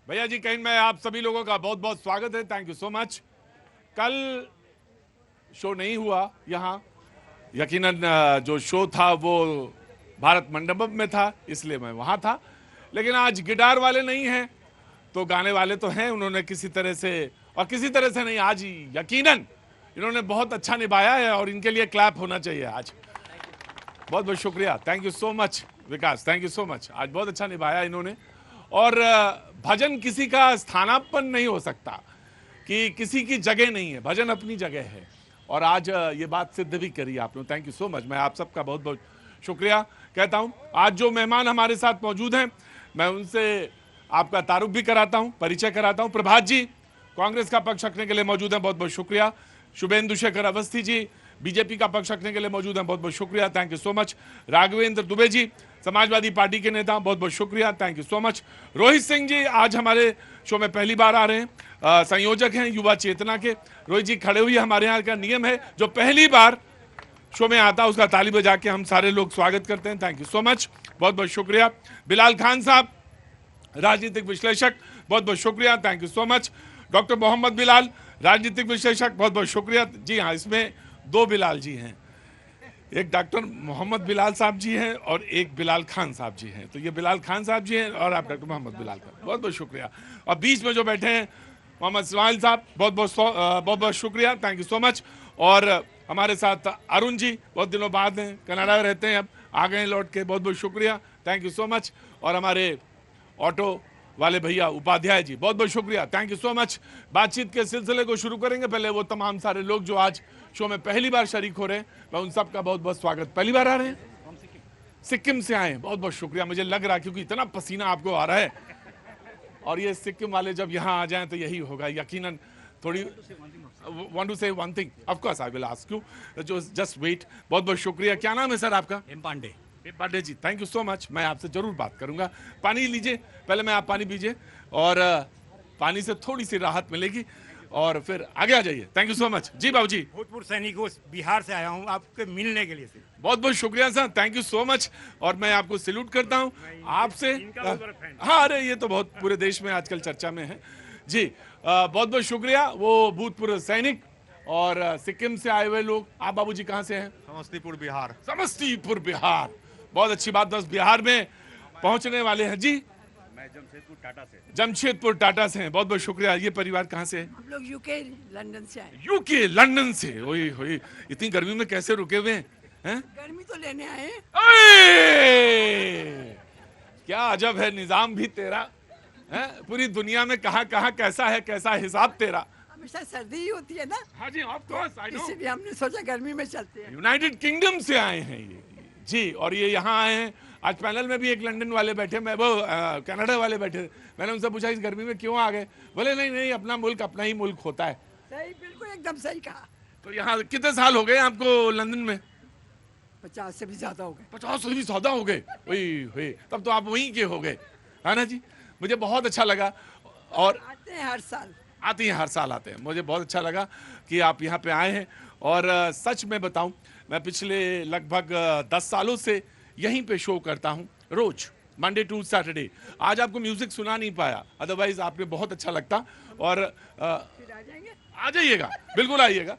भैया जी कहीं में आप सभी लोगों का बहुत बहुत स्वागत है। Thank you so much. कल शो नहीं हुआ यहाँ, यकीनन जो शो था वो भारत मंडपम में था, इसलिए मैं वहाँ था। लेकिन आज गिटार वाले नहीं हैं तो गाने वाले तो हैं। उन्होंने किसी तरह से, और किसी तरह से नहीं, आज यकीनन इन्होंने बहुत अच्छा निभाया है और इनके लिए क्लैप होना चाहिए आज। बहुत बहुत शुक्रिया, thank you so much Vikas, thank you so much. आज बहुत अच्छा निभाया इन्होंने। और भजन किसी का स्थानापन्न नहीं हो सकता, कि किसी की जगह नहीं है, भजन अपनी जगह है। और आज ये बात सिद्ध भी करी आपने, थैंक यू सो मच। मैं आप सबका बहुत बहुत शुक्रिया कहता हूं। आज जो मेहमान हमारे साथ मौजूद हैं, मैं उनसे आपका तारुफ भी कराता हूं, परिचय कराता हूं। प्रभात जी कांग्रेस का पक्ष रखने के लिए मौजूद हैं, बहुत बहुत शुक्रिया। शुभेंदु शेखर अवस्थी जी बीजेपी का पक्ष रखने के लिए मौजूद हैं, बहुत बहुत शुक्रिया, thank you so much. Raghavendra Dubey ji Samajwadi party के नेता, बहुत बहुत शुक्रिया, thank you so much. Rohit Singh ji आज हमारे शो में पहली बार आ रहे हैं, संयोजक हैं युवा चेतना के। रोहित जी खड़े हुए, हमारे यहाँ का नियम है जो पहली बार शो में आता है उसका ताली बजा के हम सारे लोग स्वागत करते हैं, थैंक यू सो मच, बहुत बहुत शुक्रिया। बिलाल खान साहब राजनीतिक विश्लेषक, बहुत बहुत शुक्रिया, thank you so much. Doctor Mohammad Bilal राजनीतिक विश्लेषक, बहुत बहुत शुक्रिया। जी हाँ, इसमें दो बिलाल जी हैं, एक डॉक्टर मोहम्मद बिलाल साहब जी हैं और एक बिलाल खान साहब जी हैं। तो ये बिलाल खान साहब जी हैं और आप डॉक्टर मोहम्मद बिलाल खान, बहुत बहुत शुक्रिया। और बीच में जो बैठे हैं मोहम्मद इस्माइल साहब, बहुत बहुत शुक्रिया, थैंक यू सो मच। और हमारे साथ अरुण जी बहुत दिनों बाद हैं, कनाडा में रहते हैं, अब आ गए लौट के, बहुत बहुत शुक्रिया, थैंक यू सो मच। और हमारे ऑटो वाले भैया उपाध्याय जी, बहुत बहुत शुक्रिया, थैंक यू सो मच। बातचीत के सिलसिले को शुरू करेंगे। पहले वो तमाम सारे लोग जो आज शो में पहली बार शरीक हो रहे हैं, मैं उन सबका बहुत बहुत स्वागत। पहली बार आ रहे हैं, सिक्किम से आए, बहुत बहुत शुक्रिया। मुझे लग रहा है क्योंकि इतना पसीना आपको आ रहा है, और ये सिक्किम वाले जब यहाँ आ जाएं तो यही होगा यकीनन। थोड़ी want to say one thing, of course I will ask you, just wait। बहुत बहुत शुक्रिया। क्या नाम है सर आपका? M Pandey. Pandey ji, thank you so much. मैं आपसे जरूर बात करूंगा। पानी लीजिए, पहले मैं आप पानी पीजिए, और पानी से थोड़ी सी राहत मिलेगी और फिर आगे आ जाइए, थैंक यू सो मच। जी बाबू जी। भूतपूर्व सैनिक हूँ, बिहार से आया हूँ आपके मिलने के लिए से। बहुत बहुत शुक्रिया sir, thank you so much. और मैं आपको सैल्यूट करता हूँ आपसे। इनका बहुत बड़ा फैन। हाँ, अरे ये तो बहुत पूरे देश में आजकल चर्चा में है जी। बहुत बहुत शुक्रिया। वो भूतपूर्व सैनिक और सिक्किम से आए हुए लोग। आप बाबूजी कहाँ से हैं? समस्तीपुर बिहार। समस्तीपुर बिहार, बहुत अच्छी बात। बस बिहार में पहुंचने वाले हैं जी। मैं जमशेदपुर टाटा से। जमशेदपुर टाटा से हैं, बहुत बहुत शुक्रिया। ये परिवार कहाँ से है? हम लोग यूके लंदन से आए। यूके लंदन से। ओए होए, इतनी गर्मी में कैसे रुके हुए हैं? गर्मी तो लेने आए हैं। अरे क्या अजब है निजाम भी तेरा है। पूरी दुनिया में कहाँ कहाँ कैसा है, कैसा हिसाब तेरा। हमेशा सर्दी ही होती है ना, हाँ जी, ऑफ कोर्स आई नो। इसीलिए हमने सोचा गर्मी में चलते हैं। यूनाइटेड किंगडम से आए हैं ये जी, और ये यहाँ आए हैं। आज पैनल में भी एक लंदन वाले बैठे, मैं वो कनाडा वाले बैठे। मैंने उनसे पूछा इस गर्मी में क्यों आ गए, बोले नहीं नहीं, अपना मुल्क अपना ही मुल्क होता है। सही, बिल्कुल एकदम सही कहा। तो यहाँ कितने साल हो गए आपको लंदन में? 50 से भी ज्यादा हो गए। 50 से भी ज्यादा हो गए। वही, तब तो आप वहीं के हो गए, है ना जी। मुझे बहुत अच्छा लगा। और आते हैं हर साल। आती हैं, हर साल आते हैं। मुझे बहुत अच्छा लगा कि आप यहाँ पे आए हैं। और सच में बताऊं, मैं पिछले लगभग 10 सालों से यहीं पे शो करता हूँ, रोज मंडे टू सैटरडे। आज आपको म्यूजिक सुना नहीं पाया, अदरवाइज आपने बहुत अच्छा लगता। और फिर आ जाएंगे। आ जाइएगा, बिल्कुल आइएगा।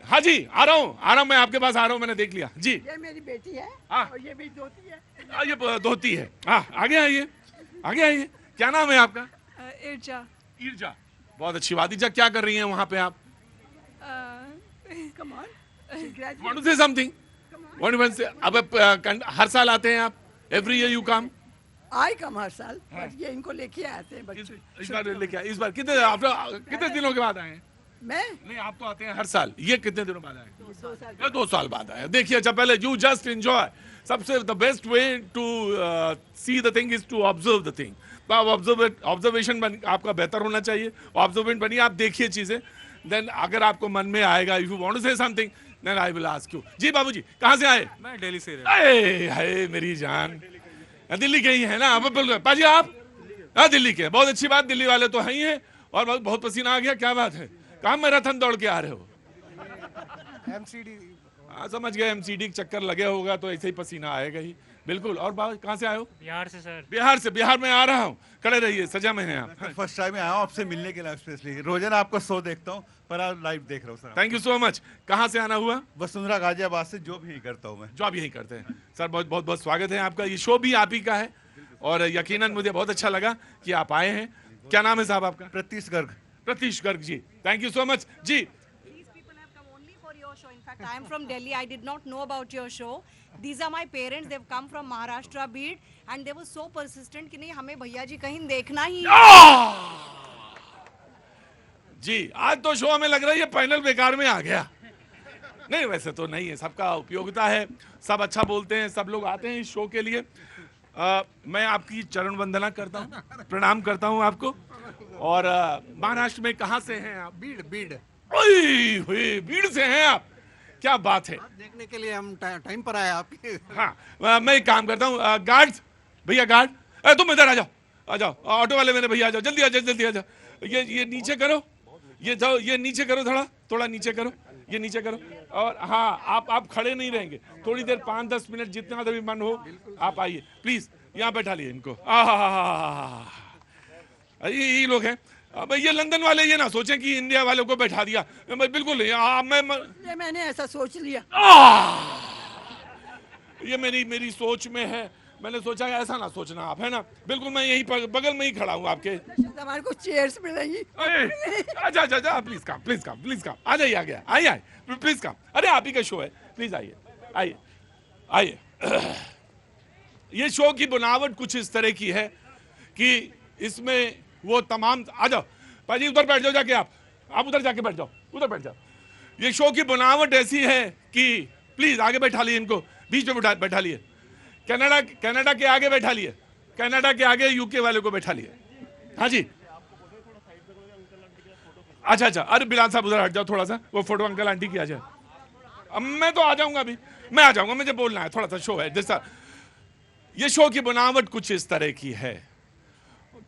हाँ जी, आ रहा हूँ, मैं आपके पास आ रहा हूँ, मैंने देख लिया जी। ये मेरी बेटी है हाँ। और ये भी दोती है। ये धोती है। हाँ, आगे आइए, आगे आइए। क्या नाम है आपका? इर्जा। ईर्जा, बहुत अच्छी बात। ईर्जा, क्या कर रही हैं वहाँ पे आप? Come on, Want to say something? What do you want to say? अब हर साल आते हैं आप? Every year you come? आई कम हर साल, बट ये इनको लेके आते हैं बच्चे। इस बार लेके आए। इस बार कितने दिनों के बाद आए हैं? मैं नहीं, आप तो आते हैं हर साल, ये कितने दिनों बाद आए हैं? 2 साल। ये 2 साल बाद आए हैं। देखिए, अच्छा पहले यू जस्ट एंजॉय। सबसे the best way to see the thing is to observe the thing. तो आप ऑब्जर्वेशन आपका बेहतर होना चाहिए, ऑब्जर्वेंट बनिए, आप देखिए चीजें। देन अगर आपको मन में आएगा, if you want to say something, then I will ask you. जी बाबूजी, कहाँ से आए? मैं दिल्ली से हाय मेरी जान, दिल्ली के ही है ना आप? पाजी आप? हाँ, दिल्ली के, बहुत अच्छी बात। दिल्ली वाले तो हैं ही हैं। और बहुत पसीना आ गया, क्या बात है? कहाँ मैराथन दौड़ के आ रहे हो? एमसीडी। हाँ, समझ गए, एमसीडी चक्कर लगे होगा तो ऐसे ही पसीना आएगा ही। बिल्कुल। और कहाँ से आए हो? बिहार से सर। बिहार से। बिहार में आ रहा हूँ, खड़े रहिए, सजा में हैं आप। फर्स्ट टाइम आया हूँ आपसे मिलने के लिए स्पेशली। रोजाना आपका शो देखता हूँ पर आज लाइव देख रहा हूँ sir. Thank you so much. कहाँ से आना हुआ? वसुंधरा गाजियाबाद से, जो भी करता हूँ मैं। जॉब यही करते हैं सर। बहुत बहुत बहुत स्वागत है आपका। ये शो भी आप ही का है और यकीनन मुझे बहुत अच्छा लगा कि आप आए हैं। क्या नाम है साहब आपका? Pratish Garg. Pratish Garg ji, thank you so much जी। These people have come only for your show. In fact, I am from Delhi. I did not know about your show. These are my parents. They've come from Maharashtra, Beed, and they were so persistent कि नहीं हमें भैया जी कहीं देखना ही है। जी आज तो show हमें लग रहा है ये पैनल बेकार में आ गया। नहीं वैसे तो नहीं है, सबका उपयोगिता है, सब अच्छा बोलते हैं, सब लोग आते हैं इस शो के लिए। मैं आपकी चरण वंदना करता हूँ, प्रणाम करता हूँ आपको। और महाराष्ट्र में कहाँ से हैं आप? बीड़ बीड़ बीड़ से हैं आप, क्या बात है। देखने के लिए हम टाइम पर आए आपके। हाँ मैं एक काम करता हूँ, गार्ड्स भैया, गार्ड तुम इधर आ जाओ, आ जाओ, ऑटो वाले मेरे भैया आ जाओ, जल्दी आ जाओ, जल्दी आ जाओ। ये नीचे करो, ये जाओ, ये नीचे करो, थोड़ा नीचे करो, ये नीचे करो। और हाँ आप खड़े नहीं रहेंगे, थोड़ी देर 5-10 मिनट जितना देर भी मन हो आप आइए प्लीज। यहाँ बैठा लिए इनको। ये लोग हैं। अब ये लंदन वाले ये ना सोचें कि इंडिया वालों को बैठा दिया, बिल्कुल नहीं। ये मैंने ऐसा सोच लिया। ये मेरी सोच में है, मैंने सोचा ऐसा ना सोचना आप, है ना। बिल्कुल मैं यहीं बगल में ही खड़ा हूँ आपके। हमारे को चेयर्स मिलेंगी। अच्छा प्लीज कम आ जाइए, आ गया, आइए प्लीज कम। अरे आप ही का शो है, प्लीज आइए। ये शो की बनावट कुछ इस तरह की है कि इसमें वो तमाम, आ जाओ भाजी उधर बैठ जाओ, जाके आप उधर जाके बैठ जाओ, उधर बैठ जाओ। ये शो की बनावट ऐसी है कि प्लीज आगे बैठा लिए इनको, बीच में बैठा लिए। कनाडा के आगे बैठा लिए, कनाडा के आगे यूके वाले को बैठा लिए। हाँ जी, अच्छा अरे बिलाल साहब उधर हट जाओ थोड़ा सा, वो फोटो अंकल आंटी की आ जाए। अब मैं तो आ जाऊंगा, अभी मैं आ जाऊंगा, मुझे बोलना है, थोड़ा सा शो है जैसा। ये शो की बनावट कुछ इस तरह की है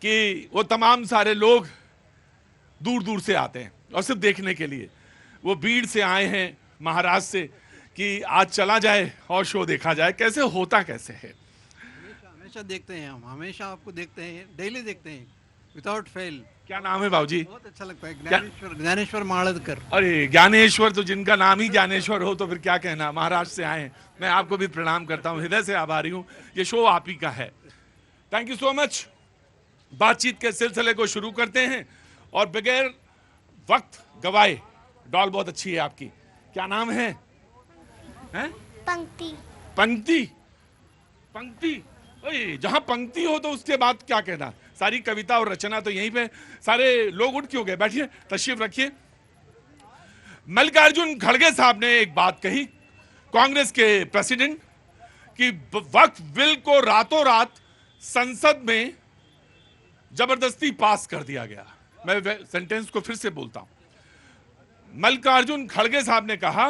कि वो तमाम सारे लोग दूर दूर से आते हैं और सिर्फ देखने के लिए। वो भीड़ से आए हैं महाराष्ट्र से कि आज चला जाए और शो देखा जाए, कैसे होता कैसे है। हमेशा देखते हैं हम, हमेशा आपको देखते हैं, डेली देखते हैं विदाउट फेल। क्या नाम है बाबूजी? बहुत अच्छा लगता है। ज्ञानेश्वर माड़दकर। अरे ज्ञानेश्वर, तो जिनका नाम ही ज्ञानेश्वर हो तो फिर क्या कहना। महाराष्ट्र से आए हैं, मैं आपको भी प्रणाम करता हूँ, हृदय से आभारी हूँ। ये शो आप ही का है, थैंक यू सो मच। बातचीत के सिलसिले को शुरू करते हैं और बगैर वक्त गवाए, डॉल बहुत अच्छी है आपकी, क्या नाम है? पंक्ति। पंक्ति। पंक्ति, जहां पंक्ति हो तो उसके बाद क्या कहना। सारी कविता और रचना तो यहीं पे। सारे लोग उठ क्यों गए? बैठिए, तशरीफ रखिए। मल्लिकार्जुन खड़गे साहब ने एक बात कही, कांग्रेस के प्रेसिडेंट, कि वक्फ बिल को रातों रात संसद में जबरदस्ती पास कर दिया गया। मैं सेंटेंस को फिर से बोलता हूं। मल्लिकार्जुन खड़गे साहब ने कहा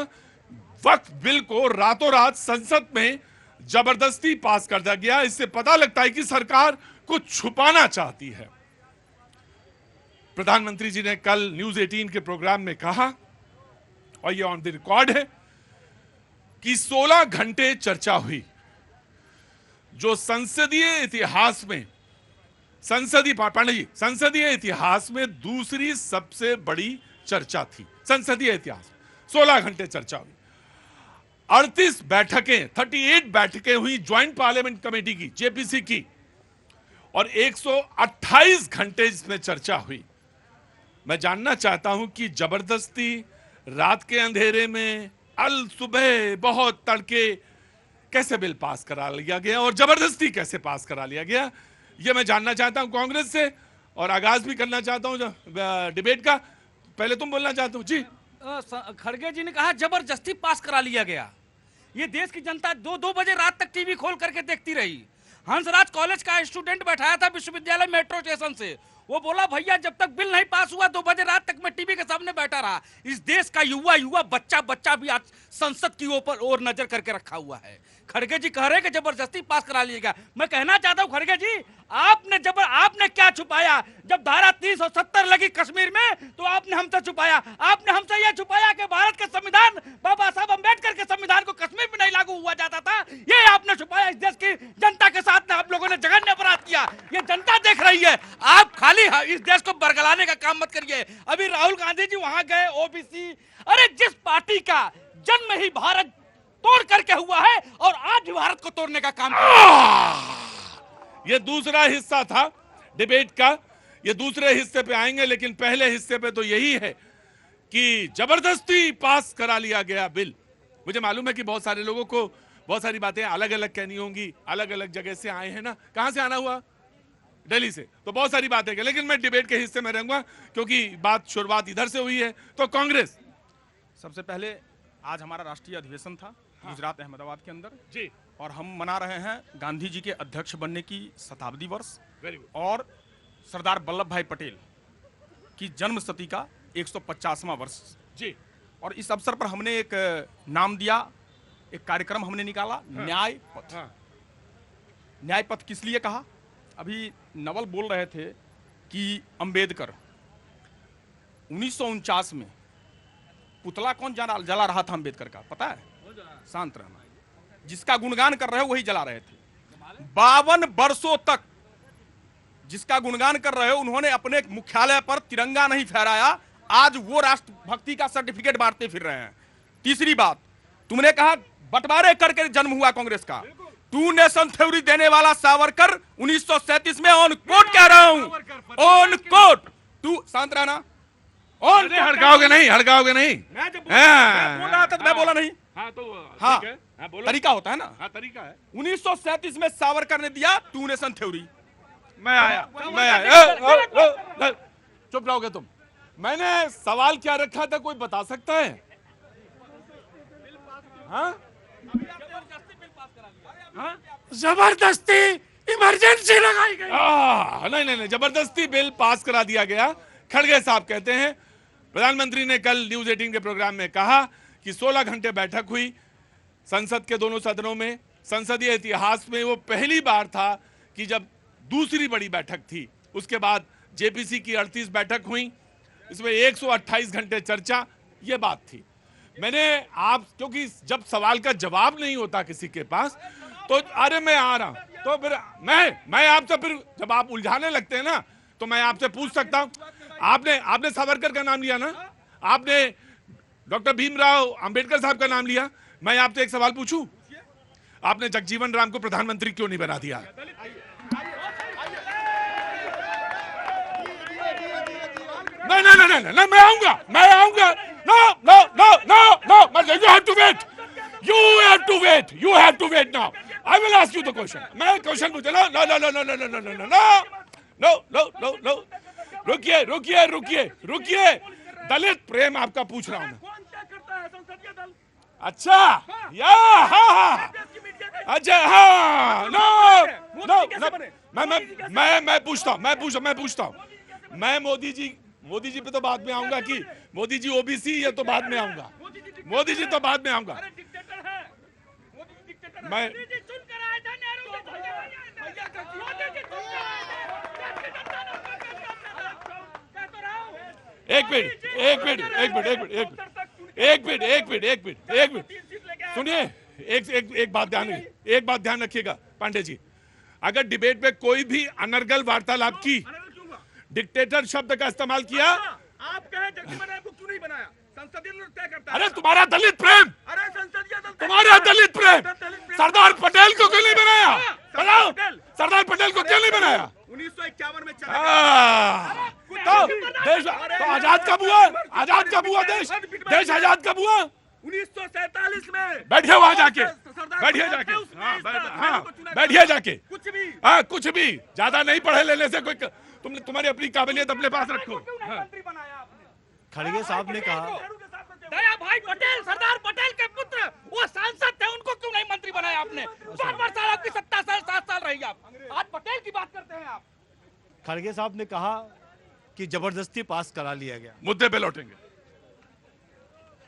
वक्फ बिल को रातों रात संसद में जबरदस्ती पास कर दिया गया। इससे पता लगता है कि सरकार कुछ छुपाना चाहती है। प्रधानमंत्री जी ने कल न्यूज 18 के प्रोग्राम में कहा, और ये ऑन द रिकॉर्ड है, कि 16 घंटे चर्चा हुई, जो संसदीय इतिहास में, संसदीय इतिहास में दूसरी सबसे बड़ी चर्चा थी। संसदीय इतिहास 16 घंटे चर्चा हुई। 38 बैठकें, 38 बैठकें हुई ज्वाइंट पार्लियामेंट कमेटी की, जेपीसी की, और 128 घंटे इसमें चर्चा हुई। मैं जानना चाहता हूं कि जबरदस्ती रात के अंधेरे में, अल सुबह बहुत तड़के कैसे बिल पास करा लिया गया और जबरदस्ती कैसे पास करा लिया गया, यह मैं जानना चाहता हूं कांग्रेस से। और आगाज भी करना चाहता हूं डिबेट का। पहले तुम बोलना चाहते हो जी। खड़गे जी ने कहा जबरदस्ती पास करा लिया गया। ये देश की जनता 2-2 बजे रात तक टीवी खोल करके देखती रही। हंसराज कॉलेज का स्टूडेंट बैठाया था विश्वविद्यालय मेट्रो स्टेशन से, वो बोला भैया जब तक बिल नहीं पास हुआ 2 बजे रात तक मैं टीवी के सामने बैठा रहा। इस देश का युवा बच्चा भी आज संसद की ओर नजर करके रखा हुआ है। खड़गे जी कह रहे हैं कि जबरदस्ती पास करा लिएगा। मैं कहना चाहता हूं खड़गे जी, आपने क्या छुपाया? जब धारा 370 लगी कश्मीर में तो आपने हमसे छुपाया। आपने हमसे यह छुपाया कि भारत के संविधान, बाबा साहब अंबेडकर के संविधान को कश्मीर में नहीं लागू हुआ जाता था। ये आपने छुपाया। इस देश की जनता के साथ में आप लोगों ने जघन्य अपराध किया। ये जनता देख रही है। आप खाली इस देश को बरगलाने का काम मत करिए। अभी राहुल गांधी जी वहां गए, ओबीसी, अरे जिस पार्टी का जन्म ही भारत तोड़ करके हुआ है और आज भी भारत को तोड़ने का काम ये दूसरा हिस्सा था डिबेट का। ये दूसरे हिस्से पे आएंगे, लेकिन पहले हिस्से पे तो यही है कि जबरदस्ती पास करा लिया गया बिल। मुझे मालूम है कि बहुत सारे लोगों को बहुत सारी बातें अलग अलग कहनी होंगी, अलग अलग जगह से आए हैं ना। कहां से आना हुआ? दिल्ली से। तो बहुत सारी बातें हैं, लेकिन मैं डिबेट के हिस्से में रहूंगा क्योंकि शुरुआत इधर से हुई है। तो कांग्रेस, सबसे पहले आज हमारा राष्ट्रीय अधिवेशन था गुजरात अहमदाबाद के अंदर जी, और हम मना रहे हैं गांधी जी के अध्यक्ष बनने की शताब्दी वर्ष वेरी गुड। और सरदार वल्लभ भाई पटेल की जन्म शती का 150वां वर्ष जी। और इस अवसर पर हमने एक नाम दिया, एक कार्यक्रम हमने निकाला, न्याय पथ। न्याय पथ किस लिए कहा? अभी नवल बोल रहे थे कि अंबेडकर 1949 में पुतला कौन जला रहा था अंबेडकर का, पता है? शांत रहना। जिसका गुणगान कर रहे हो वही जला रहे थे। 52 वर्षों तक जिसका गुणगान कर रहे हो उन्होंने अपने मुख्यालय पर तिरंगा नहीं फहराया। आज वो राष्ट्रभक्ति का सर्टिफिकेट बांटते फिर रहे हैं। तीसरी बात, तुमने कहा बंटवारे करके जन्म हुआ कांग्रेस का। टू नेशन थ्योरी देने वाला सावरकर 1937 में ऑन कोर्ट कह रहा हूं, ऑन कोर्ट। तू शांत रहना। अरे हड़काओगे नहीं, हड़काओगे नहीं। मैं जब बोल रहा था तो मैं बोला नहीं। हाँ तो हाँ, ठीक है। हाँ, बोलो। तरीका होता है ना। हाँ, तरीका है। 1937 में सावरकर ने दिया टू नेशन थ्योरी। मैं आया। चुप रहोगे तुम। मैंने सवाल क्या रखा था, कोई बता सकता है? हाँ? जबरदस्ती इमरजेंसी लगाई गई। नहीं नहीं नहीं, जबरदस्ती बिल पास करा दिया गया। खड़गे साहब कहते हैं प्रधानमंत्री ने कल न्यूज 18 के प्रोग्राम में कहा कि 16 घंटे बैठक हुई संसद के दोनों सदनों में। संसदीय इतिहास में वो पहली बार था कि जब दूसरी बड़ी बैठक थी, उसके बाद जेपीसी की 38 बैठक हुई, इसमें 128 घंटे चर्चा, ये बात थी। मैंने क्योंकि जब सवाल का जवाब नहीं होता किसी के पास तो अरे मैं आ रहा हूं, तो फिर मैं आपसे, फिर जब आप उलझाने लगते हैं ना तो मैं आपसे पूछ सकता हूं। आपने सावरकर का नाम लिया ना, आपने डॉक्टर भीमराव अंबेडकर साहब का नाम लिया। मैं आपसे एक सवाल पूछूं, आपने जगजीवन राम को प्रधानमंत्री क्यों नहीं बना दिया? नहीं, मैं आऊंगा। You have to wait now. I will ask you the question. मैं क्वेश्चन पूछे ना। No. रुकिए। दलित प्रेम आपका पूछ रहा हूं मैं। अच्छा, हाँ। अच्छा, हाँ। No. मैं पूछता हूं। मैं मोदी जी पे तो बाद में आऊंगा कि मोदी जी ओबीसी, ये तो बाद में आऊंगा। मोदी जी तो बाद में आऊंगा। मैं एक मिनट सुनिए। एक बात ध्यान रखिएगा पांडे जी। अगर डिबेट में कोई भी अनर्गल वार्तालाप की, डिक्टेटर शब्द का इस्तेमाल किया, आप कहे जगजीवन राम को क्यों नहीं बनाया? संसदीय दल तय करता है। अरे तुम्हारा दलित प्रेम, अरे संसदीय दल तुम्हारा दलित प्रेम सरदार पटेल को क्यों नहीं बनाया? बताओ, सरदार पटेल को क्यों नहीं बनाया? 1951 में तो देश तो आजाद कब हुआ? देश आजाद कब हुआ? 1947 में। बैठिए वहां जाके, बैठिए जाके। कुछ भी ज्यादा नहीं पढ़े लेने से कोई, तुम्हारी अपनी काबिलियत अपने पास रखो। खड़गे साहब ने कहा, दया भाई पटेल, सरदार पटेल के पुत्र, वो सांसद थे, उनको क्यों नहीं मंत्री बनाया आपने? 12 साल आपकी सत्ता, 7 साल रही आप। आज पटेल की बात करते हैं आप। खड़गे साहब ने कहा कि जबरदस्ती पास करा लिया गया। मुद्दे पे लौटेंगे।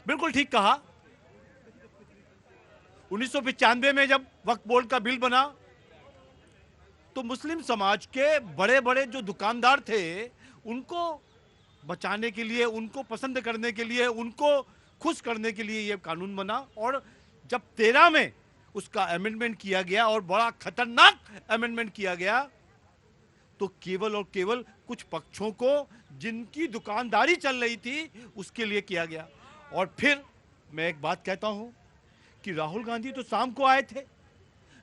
बिल्कुल ठीक कहा। 1995 में जब वक्फ बोर्ड का बिल बना तो मुस्लिम समाज के बड़े बड़े जो दुकानदार थे उनको बचाने के लिए, उनको पसंद करने के लिए, उनको खुश करने के लिए ये कानून बना। और जब 13 में उसका अमेंडमेंट किया गया और बड़ा खतरनाक अमेंडमेंट किया गया, तो केवल और केवल कुछ पक्षों को जिनकी दुकानदारी चल रही थी उसके लिए किया गया। और फिर मैं एक बात कहता हूं कि राहुल गांधी तो शाम को आए थे,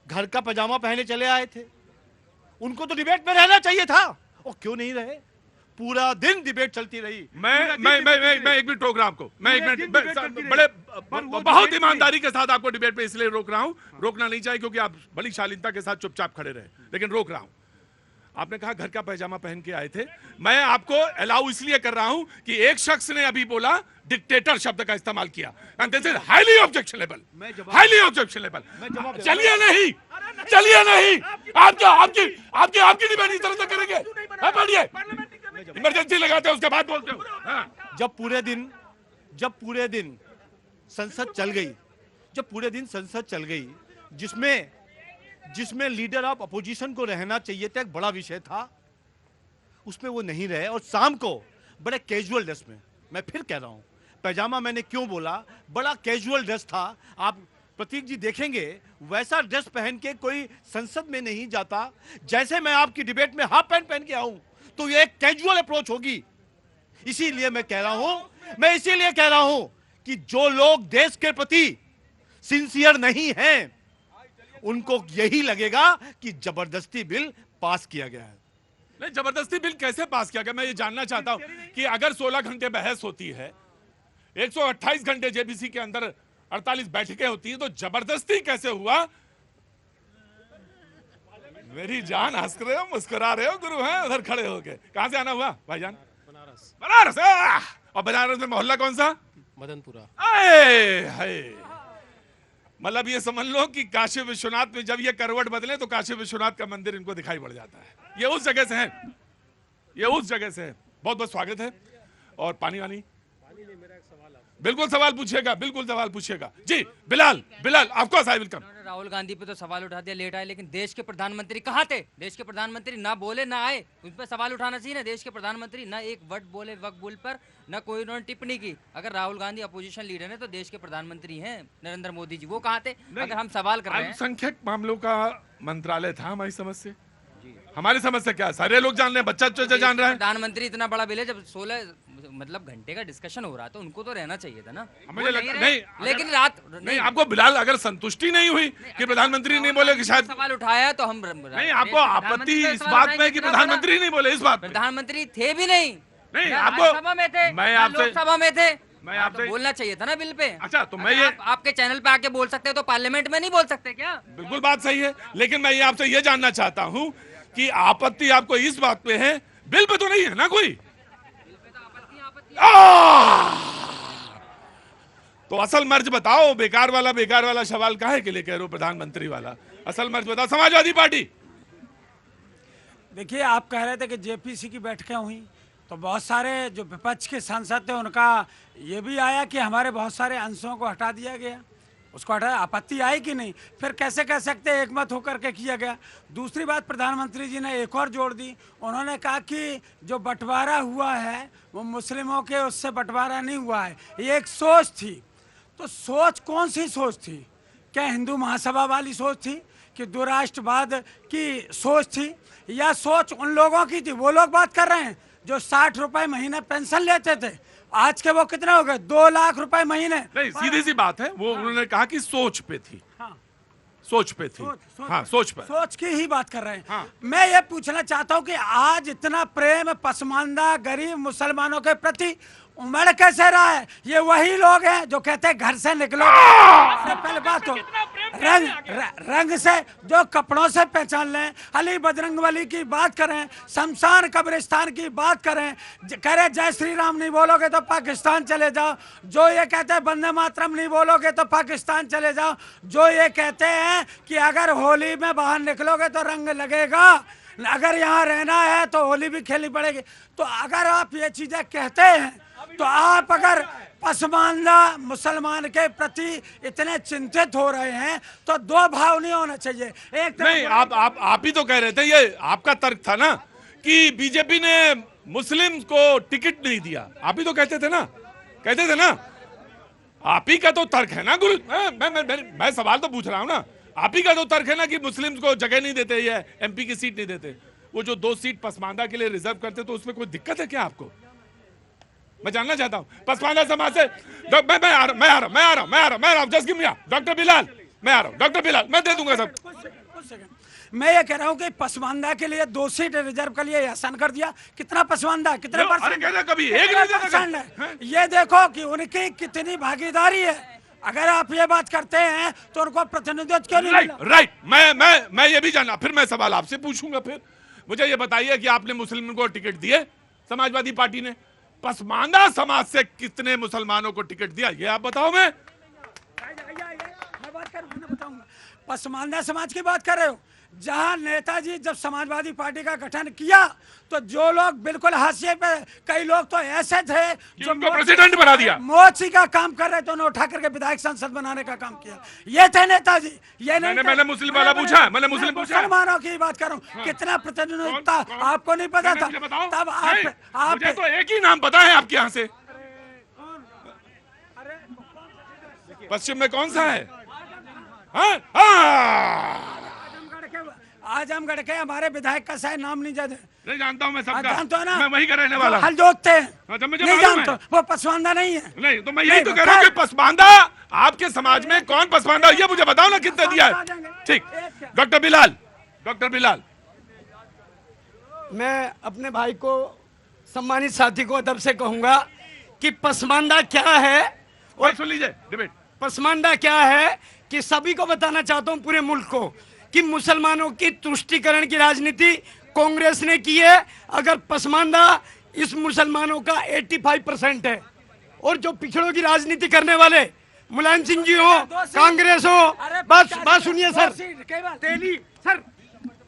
घर का पजामा पहने चले आए थे, उनको तो डिबेट में रहना चाहिए था, और क्यों नहीं रहे? पूरा दिन डिबेट चलती रही। मैं एक मिनट रोक रहा हूं आपको, मैं एक मिनट बड़े बहुत ईमानदारी के साथ आपको डिबेट पे इसलिए रोक रहा हूं, रोकना नहीं चाहिए क्योंकि आप बड़ी शालीनता के साथ चुपचाप खड़े रहे, लेकिन रोक रहा हूं। आपने कहा घर का पैजामा पहन के आए थे, मैं आपको अलाउ इसलिए कर रहा हूं कि एक शख्स ने अभी बोला डिक्टेटर शब्द का इस्तेमाल किया, and this is highly objectionable, highly objectionable. चलिए नहीं, चलिए नहीं, आपकी डिबेट इस तरह से करेंगे? बैठिए, इमरजेंसी लगाते हैं उसके बाद बोलते हो। हाँ। जब पूरे दिन संसद चल गई, जिसमें लीडर ऑफ अपोजिशन को रहना चाहिए था, एक बड़ा विषय था, उसमें वो नहीं रहे। और शाम को बड़े कैजुअल ड्रेस में, मैं फिर कह रहा हूं, पैजामा मैंने क्यों बोला, बड़ा कैजुअल ड्रेस था। आप प्रतीक जी देखेंगे वैसा ड्रेस पहन के कोई संसद में नहीं जाता। जैसे मैं आपकी डिबेट में हाफ पैंट पहन के आऊं तो ये एक कैजुअल अप्रोच होगी। इसीलिए मैं कह रहा हूं कि जो लोग देश के प्रति सिंसियर नहीं हैं उनको यही लगेगा कि जबरदस्ती बिल पास किया गया है। नहीं, जबरदस्ती बिल कैसे पास किया गया, मैं ये जानना चाहता हूं कि अगर 16 घंटे बहस होती है, 128 घंटे जेपीसी के अंदर 48 बैठकें होती हैं, तो जबरदस्ती कैसे हुआ? मेरी जान, हंस रहे हो, मुस्कुरा रहे हो गुरु हैं उधर खड़े होके। कहां से आना हुआ भाईजान? बनारस। और बनारस में मोहल्ला कौन सा? मदनपुरा। मतलब ये समझ लो कि काशी विश्वनाथ में जब ये करवट बदले तो काशी विश्वनाथ का मंदिर इनको दिखाई पड़ जाता है। ये उस जगह से है, बहुत बहुत स्वागत है। और पानी वानी? बिल्कुल सवाल पूछिएगा जी। Bilal, of course I will come. Rahul Gandhi पे तो सवाल उठा दिया, लेट आए, लेकिन देश के प्रधानमंत्री कहाँ थे? देश के प्रधानमंत्री ना बोले ना आए, उस पर सवाल उठाना चाहिए ना। देश के प्रधानमंत्री ना एक वर्ड बोले वक्त बोल पर, ना कोई उन्होंने टिप्पणी की। अगर राहुल गांधी अपोजिशन लीडर है तो देश के प्रधानमंत्री हैं नरेंद्र मोदी जी, वो कहाँ थे? अगर हम सवाल कर रहे हैं, अल्पसंख्यक मामलों का मंत्रालय था हमारी समझ से। हमारी समझ से क्या सारे लोग जान रहे हैं, बच्चा जान रहा है। प्रधानमंत्री इतना बड़ा बिल है, जब 16 मतलब घंटे का डिस्कशन हो रहा तो उनको तो रहना चाहिए था ना। मुझे लगता नहीं, लेकिन रात नहीं, आपको बिलाल अगर संतुष्टि नहीं हुई कि प्रधानमंत्री नहीं बोले कि शायद सवाल उठाया तो हम नहीं, आपको आपत्ति इस बात में कि प्रधानमंत्री नहीं बोले, इस बात प्रधानमंत्री थे भी नहीं, आपको सभा में थे, मैं आपसे लोकसभा में थे, मैं आपसे बोलना चाहिए था ना बिल पे। अच्छा, तो मैं ये आपके चैनल पे आके बोल सकते हो तो पार्लियामेंट में नहीं बोल सकते क्या? बिल्कुल बात सही है, लेकिन मैं ये आपसे ये जानना चाहता हूँ कि आपत्ति आपको इस बात पे है, बिल पे तो नहीं है ना कोई? तो असल मर्ज बताओ, बेकार वाला सवाल काहे के लिए कह रहे हो प्रधानमंत्री वाला? असल मर्ज बताओ। समाजवादी पार्टी, देखिए आप कह रहे थे कि जेपीसी की बैठकें हुई तो बहुत सारे जो विपक्ष के सांसद थे उनका ये भी आया कि हमारे बहुत सारे अंशों को हटा दिया गया, उसको हटाया, आपत्ति आई कि नहीं? फिर कैसे कह सकते एक मत होकर के किया गया? दूसरी बात प्रधानमंत्री जी ने एक और जोड़ दी, उन्होंने कहा कि जो बंटवारा हुआ है वो मुस्लिमों के उससे बंटवारा नहीं हुआ है, ये एक सोच थी। तो सोच कौन सी सोच थी? क्या हिंदू महासभा वाली सोच थी कि दो राष्ट्रवाद की सोच थी, या सोच उन लोगों की थी? वो लोग बात कर रहे हैं जो 60 रुपए महीने पेंशन लेते थे, आज के वो कितने हो गए? 2 लाख रुपए महीने। नहीं, सीधी सी बात है, वो उन्होंने कहा कि सोच पे थी। हाँ, सोच पे थी। हाँ, सोच की ही बात कर रहे हैं। हाँ। मैं ये पूछना चाहता हूँ कि आज इतना प्रेम पसमानदा गरीब मुसलमानों के प्रति उमड़ कैसे रहा है? ये वही लोग हैं जो कहते हैं घर से निकलो, सबसे पहले बात हो रंग से, जो कपड़ों से पहचान लें, अली बजरंगबली की बात करें, शमशान कब्रिस्तान की बात करें, कह रहे जय श्री राम नहीं बोलोगे तो पाकिस्तान चले जाओ, जो ये कहते हैं वंदे मातरम नहीं बोलोगे तो पाकिस्तान चले जाओ, जो ये कहते हैं कि अगर होली में बाहर निकलोगे तो रंग लगेगा, अगर यहाँ रहना है तो होली भी खेलनी पड़ेगी। तो अगर आप ये चीजें कहते हैं तो आप अगर पसमानदा मुसलमान के प्रति इतने चिंतित हो रहे हैं तो दो भाव नहीं होना चाहिए। एक नहीं, आप ही तो कह रहे थे, ये आपका तर्क था ना कि बीजेपी ने मुस्लिम को टिकट नहीं दिया। आप ही तो कहते थे ना, आप ही का तो तर्क है ना गुरु। मैं सवाल तो पूछ रहा हूं ना, आप ही का तो तर्क है ना कि मुस्लिम को जगह नहीं देते, ये एमपी की सीट नहीं देते। वो जो 2 सीट पसमानदा के लिए रिजर्व करते तो उसमें कोई दिक्कत है क्या आपको? मैं जानना चाहता हूं। पसमानदा समाज से मैं आ रहा हूं just give me doctor Bilal, मैं आ रहा हूं डॉक्टर बिलाल, मैं दे दूंगा सब। मैं ये कह रहा हूँ कि पसमानदा के लिए 2 सीट रिजर्व के लिए आसान कर दिया। कितना पसमानदा, कितने परसेंट? कभी एक नहीं है। ये देखो कि उनकी कितनी भागीदारी है। अगर आप ये बात करते हैं तो उनको प्रतिनिधित्व क्यों नहीं मिला? राइट, मैं ये भी जानना, फिर मैं सवाल आपसे पूछूंगा। फिर मुझे ये बताइए कि आपने मुस्लिम को टिकट दिए समाजवादी पार्टी ने, पसमानदा समाज से कितने मुसलमानों को टिकट दिया ये आप बताओ। मैं बात बताऊंगा। पसमानदा समाज की बात कर रहे हो, जहां नेताजी जब समाजवादी पार्टी का गठन किया तो जो लोग बिल्कुल हाशिए पे, कई लोग तो ऐसे थे जो प्रेसिडेंट बना दिया, मोची का काम कर रहे थे, उन्हें उठा करके विधायक संसद बनाने का काम किया। ये थे नेताजी। ये मैंने मुस्लिम वाला पूछा, मैंने मुस्लिम पूछा। मुसलमानों की बात करूं, कितना प्रतिनिधित्व आपको नहीं पता था? तब आप मुझे तो एक ही नाम पता है आपके यहाँ से, पश्चिम में कौन सा है? आजमगढ़ के हमारे विधायक का शायद नाम नहीं जानता हूँ मैं सबका, जानते हो ना? मैं वही का रहने वाला हूँ। हल जोतते हैं, नहीं जानता, वो पसमानदा नहीं है। नहीं तो मैं यही तो कह रहा हूँ कि पसमानदा आपके समाज में कौन पसमानदा, ये मुझे बताओ ना कितने दिया है। ठीक, डॉक्टर बिलाल, मैं अपने भाई को, सम्मानित साथी को अदब से कहूंगा कि पसमानदा क्या है और सुन लीजिए डिबेट। पसमानदा क्या है कि सभी को बताना चाहता हूं, पूरे मुल्क को, कि मुसलमानों की तुष्टीकरण की राजनीति कांग्रेस ने की है। अगर पसमानदा इस मुसलमानों का 85% है, और जो पिछड़ों की राजनीति करने वाले मुलायम सिंह जी हो, कांग्रेस हो, बात सुनिए सर, तेली सर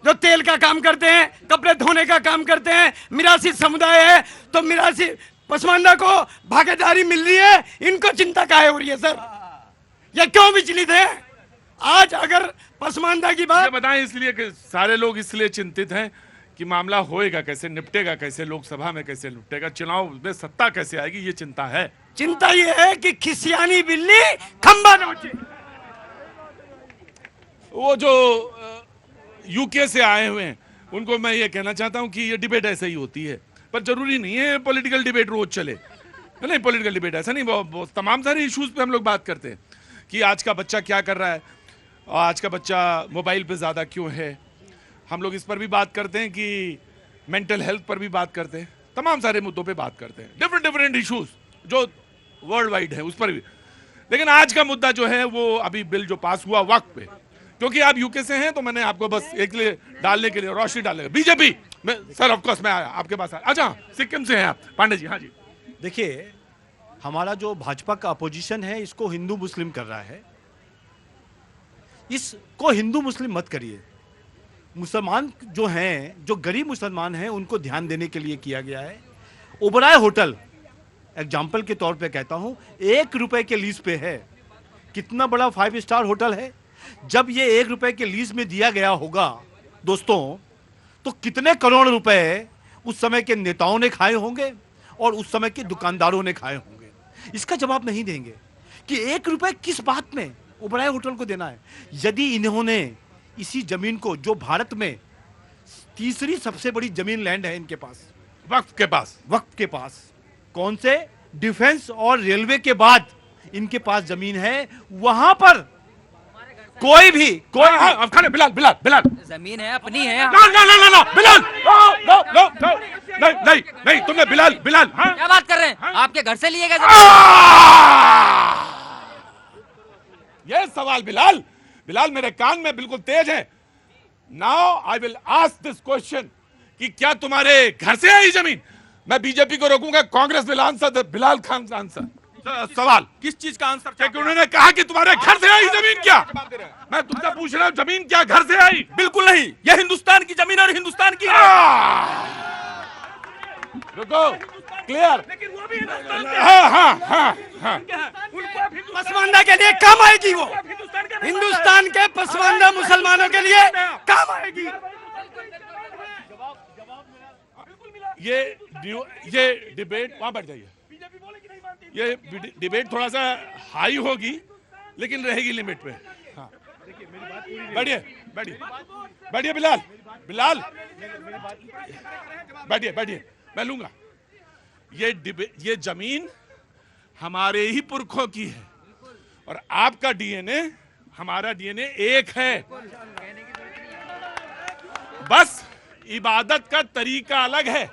जो तेल का काम करते हैं, कपड़े धोने का काम करते हैं, मिरासी समुदाय है, तो मिरासी पसमानदा को भागीदारी मिल रही है, इनको चिंता काहे हो रही है सर? ये क्यों विचलित है? आज अगर पसमानदा की बात बताएं, इसलिए कि सारे लोग इसलिए चिंतित हैं कि मामला होएगा कैसे, निपटेगा कैसे, लोकसभा में कैसे निपटेगा, चुनाव में सत्ता कैसे आएगी, ये चिंता है। चिंता ये है कि खिसियानी बिल्ली खंबा नोचे। वो जो यूके से आए हुए हैं उनको मैं ये कहना चाहता हूं कि ये डिबेट ऐसे ही होती है, पर जरूरी नहीं है पॉलिटिकल डिबेट रोज चले। नहीं, पॉलिटिकल डिबेट ऐसा नहीं, वो तमाम सारे इश्यूज पे हम लोग बात करते हैं कि आज का बच्चा क्या कर रहा है, आज का बच्चा मोबाइल पे ज़्यादा क्यों है। हम लोग इस पर भी बात करते हैं कि मेंटल हेल्थ पर भी बात करते हैं, तमाम सारे मुद्दों पे बात करते हैं, डिफरेंट इश्यूज जो वर्ल्ड वाइड है उस पर भी। लेकिन आज का मुद्दा जो है वो अभी बिल जो पास हुआ वक्त पे, क्योंकि आप यूके से हैं तो मैंने आपको बस एक लिए डालने के लिए, रोशनी डालने के लिए। बीजेपी में सर ऑफकोर्स मैं आया आपके पास आया। अच्छा, सिक्किम से हैं आप पांडे जी? हाँ जी। देखिए, हमारा जो भाजपा का अपोजिशन है इसको हिंदू मुस्लिम कर रहा है। इसको हिंदू मुस्लिम मत करिए। मुसलमान जो हैं, जो गरीब मुसलमान हैं, उनको ध्यान देने के लिए किया गया है। ओबराय होटल एग्जाम्पल के तौर पे कहता हूं, 1 रुपए के लीज पे है। कितना बड़ा 5 स्टार होटल है। जब ये 1 रुपए के लीज में दिया गया होगा दोस्तों, तो कितने करोड़ रुपए उस समय के नेताओं ने खाए होंगे और उस समय के दुकानदारों ने खाए होंगे। इसका जवाब नहीं देंगे कि 1 रुपए किस बात में ओबराय होटल को देना है। यदि इन्होंने इसी जमीन को, जो भारत में तीसरी सबसे बड़ी जमीन लैंड है इनके पास, वक्त के पास कौन से डिफेंस और रेलवे के बाद इनके पास जमीन है, वहां पर कोई भी बिलाल जमीन है, अपनी है। नहीं, तुमने बिलाल क्या बात कर रहे हैं? आपके घर से लिए गए? ये सवाल बिलाल मेरे कान में बिल्कुल तेज है। Now I will ask this question कि क्या तुम्हारे घर से आई जमीन? मैं बीजेपी को रोकूंगा, Congress will answer, Bilal Khan answer. सवाल किस चीज का आंसर कि उन्होंने कहा कि तुम्हारे घर से आई जमीन क्या? मैं तुमसे पूछ रहा हूँ जमीन क्या घर से आई? बिल्कुल नहीं, यह हिंदुस्तान की जमीन और हिंदुस्तान की है। रुको, क्लियर। हाँ हाँ हाँ हाँ, पसमानदा के लिए काम आएगी वो, हिंदुस्तान के पसमानदा मुसलमानों के लिए काम आएगी। ये डिबेट, वहां बैठ जाइए, ये डिबेट थोड़ा सा हाई होगी लेकिन रहेगी लिमिट पे। हाँ बैठिए बैठिए बैठिए बिलाल बैठिए बैठिए, मैं लूंगा। ये जमीन हमारे ही पुरखों की है और आपका डीएनए हमारा डीएनए एक है, बस इबादत का तरीका अलग है।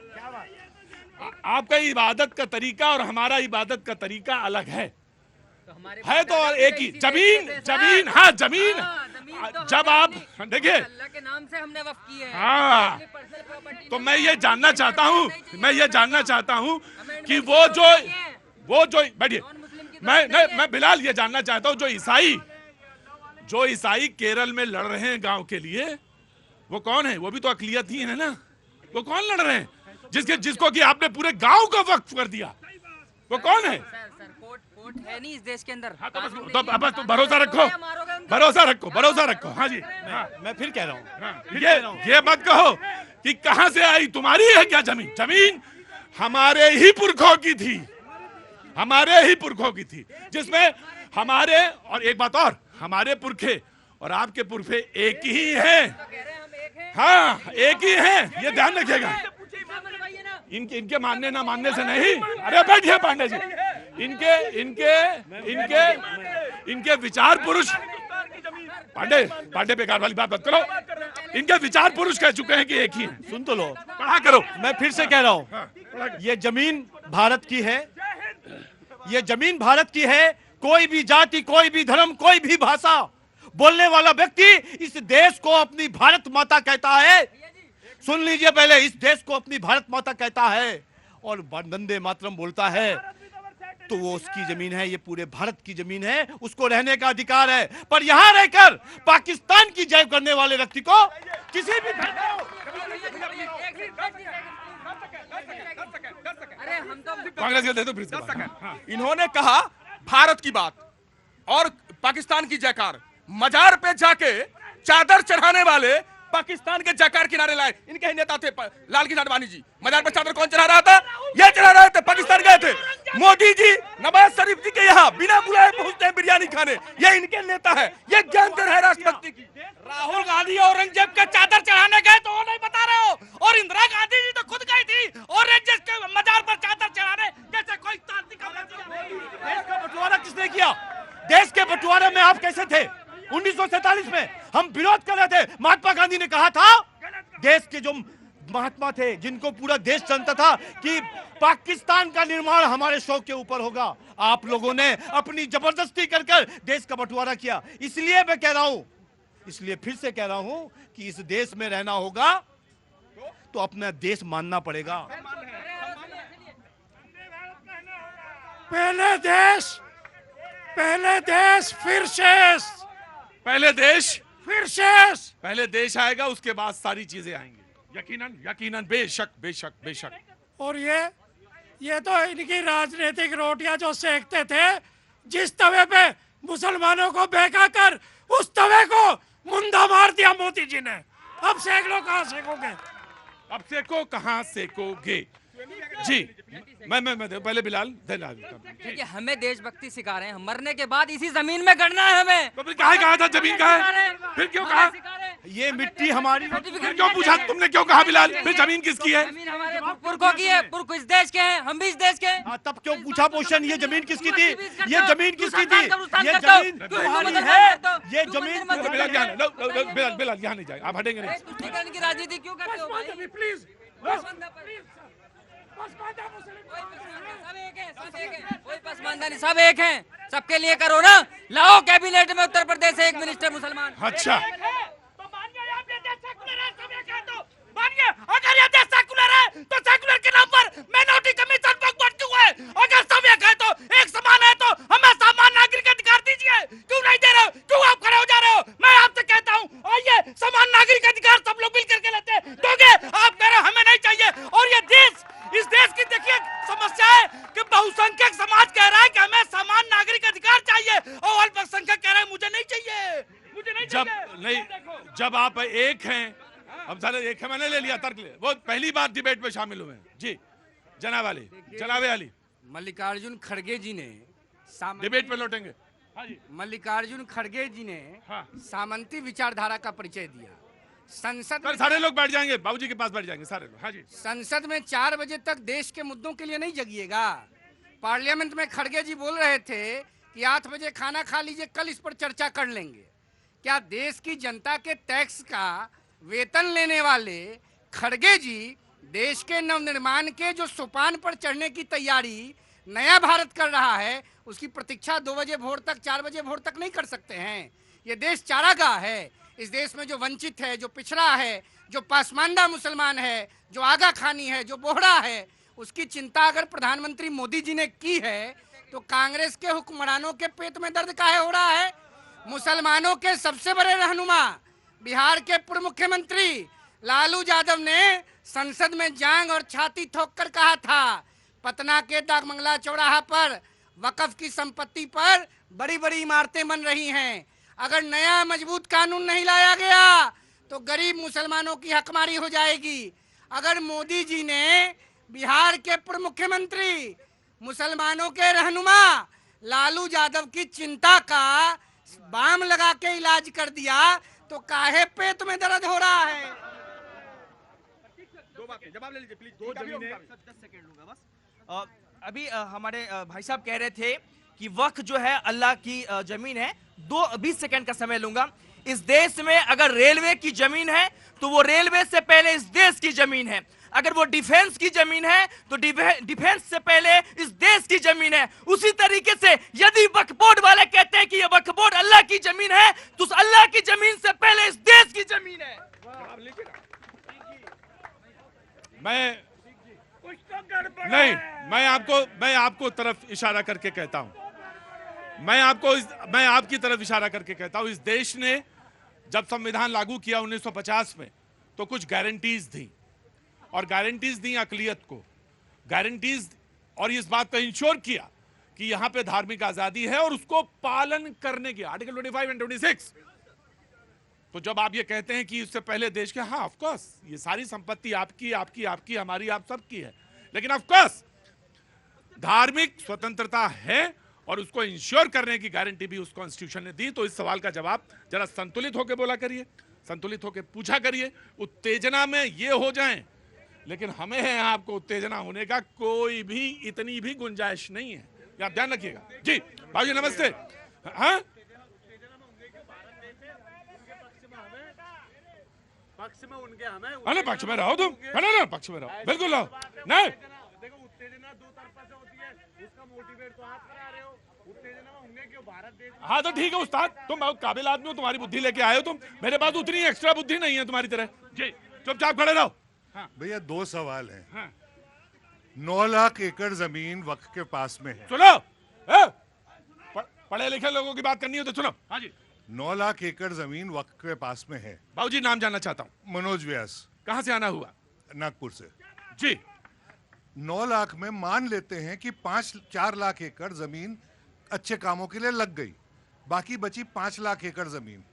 आपका इबादत का तरीका और हमारा इबादत का तरीका अलग है। तो और एक ही जमीन हाँ जमीन जब आप देखिए अल्लाह के नाम से हमने वक्फ की है। हाँ, तो मैं ये जानना चाहता हूँ कि वो जो बैठिए, मैं बिलाल ये जानना चाहता हूँ जो ईसाई केरल में लड़ रहे हैं गांव के लिए, वो कौन है? वो भी तो अकलियत ही है ना। वो कौन लड़ रहे हैं जिसको कि आपने पूरे गांव को वक्फ कर दिया? वो कौन है? सर कोर्ट है नहीं इस देश के अंदर। हाँ, तो भरोसा रखो। हाँ जी, मैं फिर कह रहा हूँ, ये मत कहो कि कहां से आई, तुम्हारी है क्या जमीन हमारे ही पुरखों की थी, जिसमें हमारे, और एक बात और, हमारे पुरखे और आपके पुरखे एक ही हैं। हाँ एक ही हैं, ये ध्यान रखिएगा। इनके मानने ना मानने से नहीं। अरे बैठिए पांडे जी, इनके विचार पुरुष, पांडे बेकार वाली बात मत करो। इनके विचार पुरुष कह चुके हैं कि एक ही है। सुन तो लो, पढ़ा करो। मैं फिर से कह रहा हूँ, ये जमीन भारत की है, ये जमीन भारत की है। कोई भी जाति, कोई भी धर्म, कोई भी भाषा बोलने वाला व्यक्ति इस देश को अपनी भारत माता कहता है। सुन लीजिए, पहले इस देश को अपनी भारत माता कहता है और वंदे मातरम बोलता है, तो वो उसकी जमीन है, ये पूरे भारत की जमीन है, उसको रहने का अधिकार है। पर यहां रहकर पाकिस्तान की जय करने वाले व्यक्ति को किसी भी कांग्रेस के दे दो। इन्होंने कहा भारत की बात और पाकिस्तान की जयकार, मजार पे जाके चादर चढ़ाने वाले पाकिस्तान के जयकार किनारे लाए। इनके ही नेता थे लाल किशन आडवाणी जी। मजार पर चादर कौन चढ़ा रहा था? ये चढ़ा रहे थे, पाकिस्तान गए थे। मोदी जी नवाज शरीफ जी के यहाँ बिना बुलाए पहुंचते हैं बिरयानी खाने, ये इनके नेता है। ये ज्ञान है राष्ट्रभक्ति की। राहुल गांधी औरंगजेब का चादर चढ़ाने गए तो वो नहीं बता रहे हो, और इंदिरा गांधी जी तो खुद गई थी औरंगजेब के मजार पर चादर चढ़ाने, जैसे कोई देश का बंटवारा किसने किया? देश के बंटवारे में आप कैसे थे? 1947 में हम विरोध कर रहे थे। महात्मा गांधी ने कहा था, देश के जो महात्मा थे जिनको पूरा देश जानता था कि पाकिस्तान का निर्माण हमारे शौक के ऊपर होगा, आप लोगों ने अपनी जबरदस्ती कर देश का बंटवारा किया। इसलिए मैं कह रहा हूं, इसलिए फिर से कह रहा हूं कि इस देश में रहना होगा तो अपना देश मानना पड़ेगा। पहले देश फिर शेष, पहले देश आएगा, उसके बाद सारी चीजें आएंगी। यकीनन बेशक। और ये तो इनकी राजनीतिक रोटियां जो सेकते थे, जिस तवे पे मुसलमानों को बहका कर उस तवे को मुंदा मार दिया मोदी जी ने। अब सेक लो, कहां सेकोगे? अब सेको कहां सेकोगे? जी मैं पहले बिलाल देखिए, हमें देशभक्ति सिखा रहे हैं, हम मरने के बाद इसी जमीन में गड़ना है हमें। तो फिर कहा था जमीन का है? फिर क्यों कहा ये मिट्टी हमारी? फिर क्यों पूछा तुमने, क्यों कहा बिलाल? फिर जमीन किसकी है? जमीन हमारे पुरखों की है, पुरख इस देश के हैं, हम भी इस देश के हैं। तब क्यों पूछा क्वेश्चन, ये जमीन किसकी थी? ये जमीन किसकी थी? ये जमीन तुम्हारी है, ये जमीन। बिलाल यहाँ नहीं जाएगा, आप हटेंगे नहीं। तुष्टीकरण की राजनीति क्यों करते हो भाई? प्लीज सब एक हैं, सबके लिए करो ना। लाओ कैबिनेट में उत्तर प्रदेश से एक मिनिस्टर मुसलमान। अच्छा, अगर ये देश सेकुलर है तो सेकुलर के नाम पर माइनॉरिटी कमीशन बन चुका है। अगर सब एक है तो एक समान है समस्या है कि बहुसंख्यक समाज कह रहा है कि हमें समान नागरिक अधिकार चाहिए और अल्पसंख्यक कह रहा है मुझे नहीं चाहिए, मुझे नहीं चाहिए। जब आप एक हैं, अब सारे एक है, मैंने ले लिया तर्क ले, वो पहली बार डिबेट में शामिल हुए हैं जी। जनाब अली मल्लिकार्जुन खड़गे जी ने डिबेट पे लौटेंगे। मल्लिकार्जुन खड़गे जी ने सामंती विचारधारा का परिचय दिया। संसद में सारे लोग बैठ जाएंगे, बाबूजी के पास बैठ जाएंगे सारे लोग। हाँ जी। संसद में 4 बजे तक देश के मुद्दों के लिए नहीं जगिएगा। पार्लियामेंट में खड़गे जी बोल रहे थे कि 8 बजे खाना खा लीजिए, कल इस पर चर्चा कर लेंगे। क्या देश की जनता के टैक्स का वेतन लेने वाले खड़गे जी देश के नवनिर्माण के जो सोपान पर चढ़ने की तैयारी नया भारत कर रहा है, उसकी प्रतीक्षा 2 बजे भोर तक, 4 बजे भोर तक नहीं कर सकते हैं। ये देश चारागाह है। इस देश में जो वंचित है, जो पिछड़ा है, जो पासमानदा मुसलमान है, जो आगा खानी है, जो बोहरा है, उसकी चिंता अगर प्रधानमंत्री मोदी जी ने की है तो कांग्रेस के हुक्मरानों के पेट में दर्द काहे हो रहा है? मुसलमानों के सबसे बड़े रहनुमा बिहार के पूर्व मुख्यमंत्री लालू यादव ने संसद में जांग और छाती ठोक कर कहा था, पटना के डाकबंगला चौराहा पर वक्फ की संपत्ति पर बड़ी बड़ी इमारतें बन रही हैं। अगर नया मजबूत कानून नहीं लाया गया तो गरीब मुसलमानों की हकमारी हो जाएगी। अगर मोदी जी ने बिहार के पूर्व मुख्यमंत्री मुसलमानों के रहनुमा लालू यादव की चिंता का बाम लगा के इलाज कर दिया तो काहे पेट में दर्द हो रहा है? दो बातें जवाब ले लीजिए प्लीज। 2 जमीनें 10 सेकंड लूंगा बस। अभी हमारे भाई साहब कह रहे थे कि वक्फ जो है अल्लाह की जमीन है। 20 सेकंड का समय लूंगा। इस देश में अगर रेलवे की जमीन है तो वो रेलवे से पहले इस देश की जमीन है। अगर वो डिफेंस की जमीन है तो डिफेंस से पहले इस देश की जमीन है। उसी तरीके से यदि वक्फ बोर्ड वाले कहते हैं कि ये वक्फ बोर्ड अल्लाह की जमीन है तो उस अल्लाह की जमीन से पहले इस देश की जमीन है। मैं आपको तरफ इशारा करके कहता हूं, मैं आपकी तरफ इशारा करके कहता हूं, इस देश ने जब संविधान लागू किया 1950 में तो कुछ गारंटीज दी और गारंटीज दी अकलियत को, गारंटीज, और इस बात को इंश्योर किया कि यहां पे धार्मिक आजादी है और उसको पालन करने की आर्टिकल 25 एंड 26। तो जब आप ये कहते हैं कि इससे पहले देश के, हाँ ऑफ कोर्स ये सारी संपत्ति आपकी हमारी आप सबकी है, लेकिन ऑफ कोर्स धार्मिक स्वतंत्रता है और उसको इंश्योर करने की गारंटी भी उस कॉन्स्टिट्यूशन ने दी। तो इस सवाल का जवाब जरा संतुलित होकर बोला करिए, संतुलित होकर पूछा करिए। उत्तेजना में ये हो जाएं, लेकिन हमें है आपको उत्तेजना होने का कोई भी इतनी भी गुंजाइश नहीं है, ये आप ध्यान रखिएगा जी। भाई नमस्ते। हाँ पक्ष में उनके हमें अरे पक्ष में रहो तुम, ना पक्ष में रहो, बिल्कुल रहो। नहीं देखो उत्तेजना दो तरफा से होती है, उसका मोटिवेट तो आप करा रहे हो। उत्तेजना में होंगे क्यों? भारत देश। हाँ तो ठीक है उस्ताद, तुम बहुत काबिल आदमी हो, तुम्हारी बुद्धि लेके आए हो तुम, मेरे पास उतनी एक्स्ट्रा बुद्धि नहीं है तुम्हारी तरह जी। चुपचाप खड़े रहो। भैया 2 सवाल हैं। 9 लाख एकड़ जमीन वक्फ के पास में है। सुनो, पढ़े लिखे लोगों की बात करनी हो तो सुनो। हाँ जी। 9 लाख एकड़ जमीन वक्फ के पास में है। बाबूजी नाम जानना चाहता हूँ। मनोज व्यास। कहाँ से आना हुआ? नागपुर से जी। 9 लाख में मान लेते हैं कि 4 लाख एकड़ जमीन अच्छे कामों के लिए लग गई, बाकी बची 5 लाख एकड़ जमीन।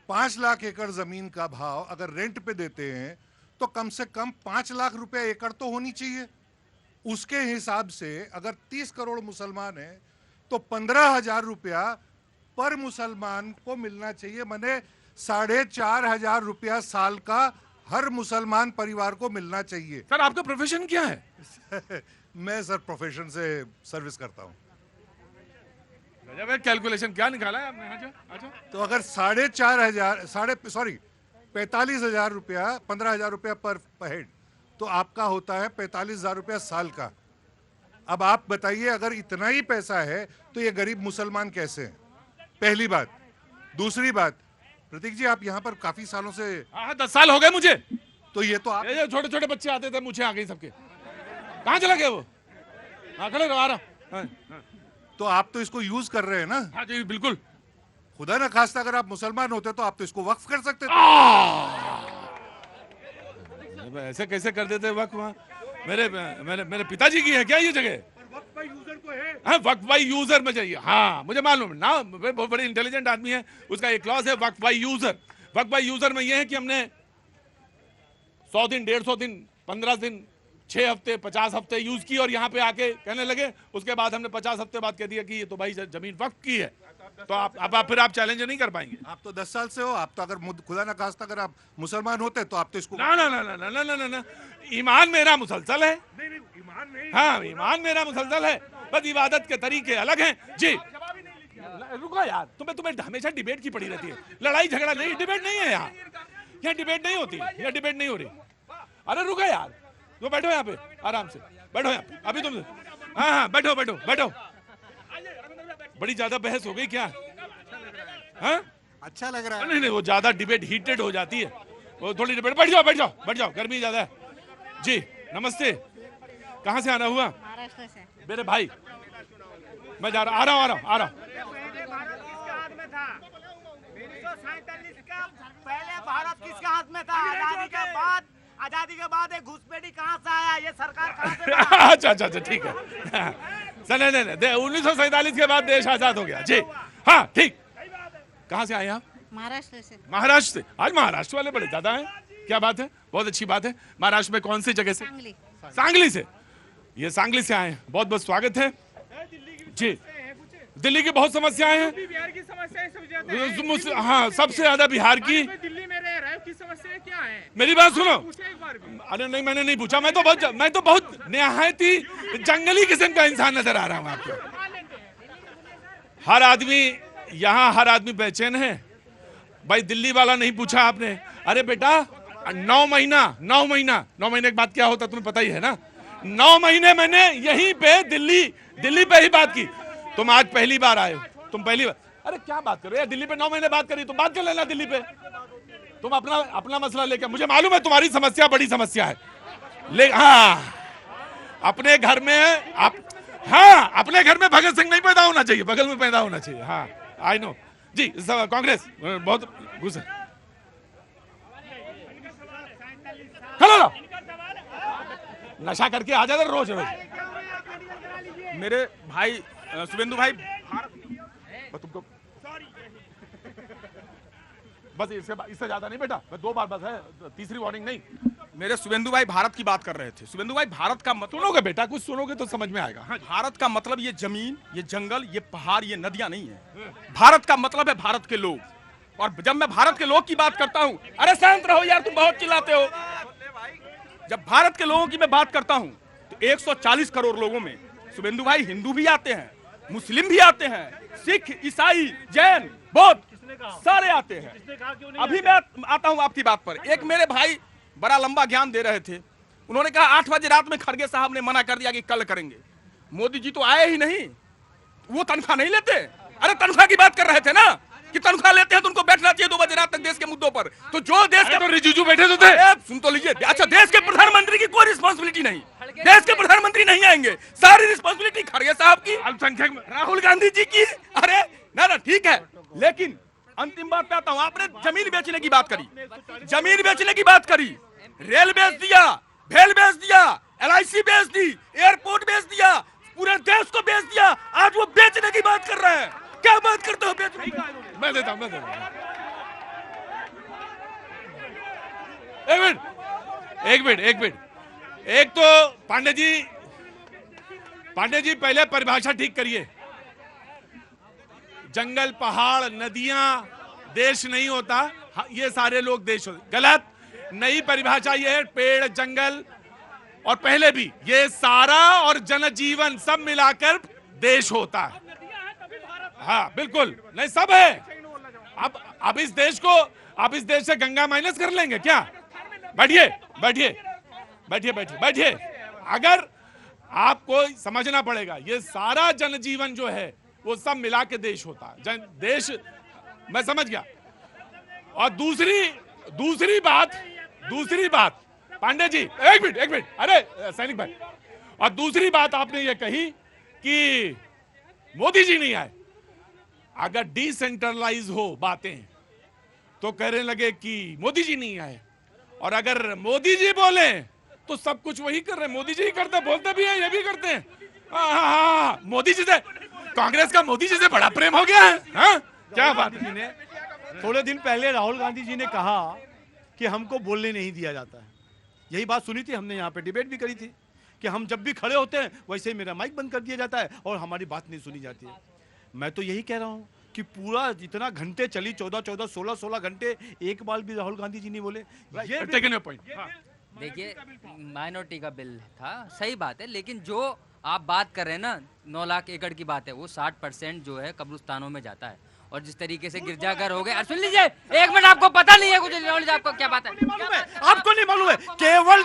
5 लाख एकड़ जमीन का भाव अगर रेंट पे देते हैं तो कम से कम 5 लाख रुपए एकड़ तो होनी चाहिए। उसके हिसाब से अगर 30 करोड़ मुसलमान हैं तो 15,000 रुपया पर मुसलमान को मिलना चाहिए, माने 4,500 रुपया साल का हर मुसलमान परिवार को मिलना चाहिए। सर आपका प्रोफेशन क्या है? मैं सर प्रोफेशन से सर्विस करता हूँ। कैलकुलेशन क्या निकाला है आपने? अच्छा। तो अगर 45,000 रुपया, 15,000 रुपया पर हेड, तो आपका होता है 45,000 रुपया साल का। अब आप बताइए अगर इतना ही पैसा है तो ये गरीब मुसलमान कैसे हैं? पहली बात। दूसरी बात, प्रतीक जी आप यहाँ पर काफी सालों से। हाँ 10 साल हो गए मुझे। तो ये तो आप ये छोटे छोटे बच्चे आते थे, मुझे आ गई सबके। कहाँ चला गया वो? हाँ खड़े रहो, आ रहा। तो आप तो इसको यूज कर रहे हैं ना? हाँ जी बिल्कुल। खुदा न खास्ता अगर आप मुसलमान होते तो आप तो इसको वक्फ कर सकते थे। ऐसे कैसे कर देते वक्फ वहाँ? मेरे मेरे मेरे पिताजी की है क्या ये जगह? हाँ, वक्फ बाई यूजर में चाहिए। हाँ, मुझे मालूम है ना, बहुत बड़े इंटेलिजेंट आदमी है। उसका एक क्लॉज है waqf by user. Waqf by user में यह है कि हमने 100 दिन, 150 दिन, 15 दिन, 6 हफ्ते, 50 हफ्ते यूज की और यहाँ पे आके कहने लगे। उसके बाद हमने 50 हफ्ते बाद कह दिया कि ये तो भाई जमीन वक्फ की है। तो आप फिर आप चैलेंज नहीं कर पाएंगे। आप तो 10 साल से हो। आप तो अगर खुदा ना खास्ता अगर आप मुसलमान होते तो आप तो इसको ना ना ना ना ना ना ना ना, ईमान मेरा मुसलसल है। हाँ, ईमान मेरा मुसलसल है, बस इबादत के तरीके अलग हैं। जी रुको यार, तुम्हें हमेशा डिबेट की पड़ी रहती है। लड़ाई झगड़ा नहीं, डिबेट नहीं है यहाँ डिबेट नहीं होती, यहाँ डिबेट नहीं हो रही। अरे रुको यार, तो बैठो यहाँ पे, आराम से बैठो यहाँ पे। अभी तुम हाँ बैठो बैठो बैठो। बड़ी ज्यादा बहस हो गई क्या? हाँ, अच्छा लग रहा है। नहीं, वो ज्यादा डिबेट हीटेड हो जाती है, वो थोड़ी डिबेट। बैठ जाओ बैठ जाओ बैठ जाओ, गर्मी ज्यादा है। जी नमस्ते, कहाँ से आना हुआ? महाराष्ट्र से। मेरे भाई, मैं आ रहा हूँ। पहले भारत किसके हाथ में था? आजादी के बाद एक घुसपैठी कहाँ से आया? ये सरकार कहाँ से? अच्छा ठीक है। नहीं, 1947 के बाद देश आजाद हो गया। जी हाँ ठीक। कहाँ से आए आप? महाराष्ट्र से। महाराष्ट्र से। आज महाराष्ट्र वाले बड़े ज्यादा हैं, क्या बात है, बहुत अच्छी बात है। महाराष्ट्र में कौन सी जगह से? सांगली। सांगली से। ये सांगली से आए हैं, बहुत बहुत स्वागत है। जी, दिल्ली की बहुत समस्याएं हैं। बिहार की समस्या हाँ, सबसे ज्यादा बिहार की। दिल्ली में रह रहे हो, की समस्या क्या है? मेरी बात सुनो। अरे नहीं, मैंने नहीं पूछा। मैं तो बहुत निहायत ही जंगली किस्म का इंसान नजर आ रहा हूँ आपको। हर आदमी बेचैन है भाई। दिल्ली वाला नहीं पूछा आपने। अरे बेटा, 9 महीने के बाद क्या होता तुम्हें पता ही है ना। 9 महीने मैंने यहीं पे दिल्ली पे ही बात की। तुम आज पहली बार आए हो, तुम पहली बार। अरे क्या बात कर रहे हो यार, दिल्ली पे 9 महीने बात करी, तुम बात कर लेना दिल्ली पे। तुम अपना मसला लेकर, मुझे मालूम है तुम्हारी समस्या बड़ी समस्या है, लेकिन हाँ अपने घर में अपने घर में भगत सिंह नहीं पैदा होना चाहिए, बगल में पैदा होना चाहिए। हाँ आई नो। जी कांग्रेस बहुत गुस्सा। हेलो, नशा करके आ जाता रोज। मेरे भाई शुभेंदु भाई, तुमको बस इससे ज्यादा नहीं बेटा, 2 बार बस है, तीसरी वार्निंग नहीं। मेरे शुभेंदु भाई भारत की बात कर रहे थे। शुभेंदु भाई, भारत का मतलब सुनोगे बेटा, कुछ सुनोगे तो समझ में आएगा। हाँ, भारत का मतलब ये जमीन, ये जंगल, ये पहाड़, ये नदियां नहीं है। भारत का मतलब है भारत के लोग। और जब मैं भारत के लोग की बात करता हूं, अरे शांत रहो यार, तुम बहुत चिल्लाते हो। जब भारत के लोगों की मैं बात करता हूं तो 140 करोड़ लोगों में शुभेंदु भाई हिंदू भी आते हैं, मुस्लिम भी आते हैं, सिख, ईसाई, जैन, बौद्ध, सारे आते हैं। अभी मैं आता हूं आपकी बात पर। एक मेरे भाई बड़ा लंबा ज्ञान दे रहे थे। उन्होंने कहा 8 बजे रात में खड़गे साहब ने मना कर दिया कि कल करेंगे। मोदी जी तो आए ही नहीं, वो तनख्वाह नहीं लेते। अरे तनख्वाह की बात कर रहे थे ना, कि तनख्वाह लेते हैं तो उनको बैठना चाहिए 2 बजे रात तक देश के मुद्दों पर। तो जो देश के तो रिजिजू बैठे तो थे। सुन तो लीजिए। अच्छा, देश के प्रधानमंत्री की कोई रिस्पांसिबिलिटी नहीं, देश के प्रधानमंत्री नहीं आएंगे, सारी रिस्पांसिबिलिटी खड़गे साहब की, अल्पसंख्यक राहुल गांधी जी की। अरे ना ठीक है, लेकिन अंतिम बात पे आता हूं। आपने जमीन बेचने की बात करी, जमीन बेचने की बात करी, रेल बेच दिया, भेल बेच दिया, LIC बेच दी, एयरपोर्ट बेच दिया, पूरे देश को बेच दिया। आज वो बेचने की बात कर रहे हैं। क्या बात करते हो बेचने की? मैं देता हूं। एक मिनट। एक तो पांडे जी पहले परिभाषा ठीक करिए। जंगल, पहाड़, नदियां देश नहीं होता, ये सारे लोग देश होते। गलत। नई परिभाषा ये है, पेड़, जंगल और पहले भी ये सारा और जनजीवन सब मिलाकर देश होता है। हाँ बिल्कुल, नहीं सब है। अब इस देश से गंगा माइनस कर लेंगे क्या? बैठिए। अगर आपको समझना पड़ेगा, ये सारा जनजीवन जो है वो सब मिला के देश होता है। देश, मैं समझ गया। और दूसरी बात पांडे जी, एक मिनट, अरे सैनिक भाई। और दूसरी बात आपने ये कही कि मोदी जी नहीं आए। अगर डिसेंट्रलाइज हो बातें तो कहने लगे कि मोदी जी नहीं आए, और अगर मोदी जी बोले तो सब कुछ वही कर रहे हैं, मोदी जी ही करते, बोलते भी हैं, ये भी करते हैं। हाँ, मोदी जी से, कांग्रेस का मोदी जी से बड़ा प्रेम हो गया है। हाँ? क्या बात है? थोड़े दिन पहले राहुल गांधी जी ने कहा कि हमको बोलने नहीं दिया जाता है। यही बात सुनी थी, हमने यहाँ पे डिबेट भी करी थी कि हम जब भी खड़े होते हैं वैसे ही मेरा माइक बंद कर दिया जाता है और हमारी बात नहीं सुनी जाती है। मैं तो यही कह रहा हूँ कि पूरा जितना घंटे चली, 14-14, 16-16 घंटे, एक बार भी राहुल गांधी जी नहीं बोले। ये टेकन योर पॉइंट। देखिए, माइनॉरिटी का बिल था, सही बात है, लेकिन जो आप बात कर रहे हैं ना, 9 लाख एकड़ की बात है, वो 60% जो है कब्रिस्तानों में जाता है। और जिस तरीके से गिरजाघर हो गए, सुन लीजिए एक मिनट, आपको पता नहीं है कुछ नॉलेज, आपको क्या बात है? आपको नहीं मालूम है? केवल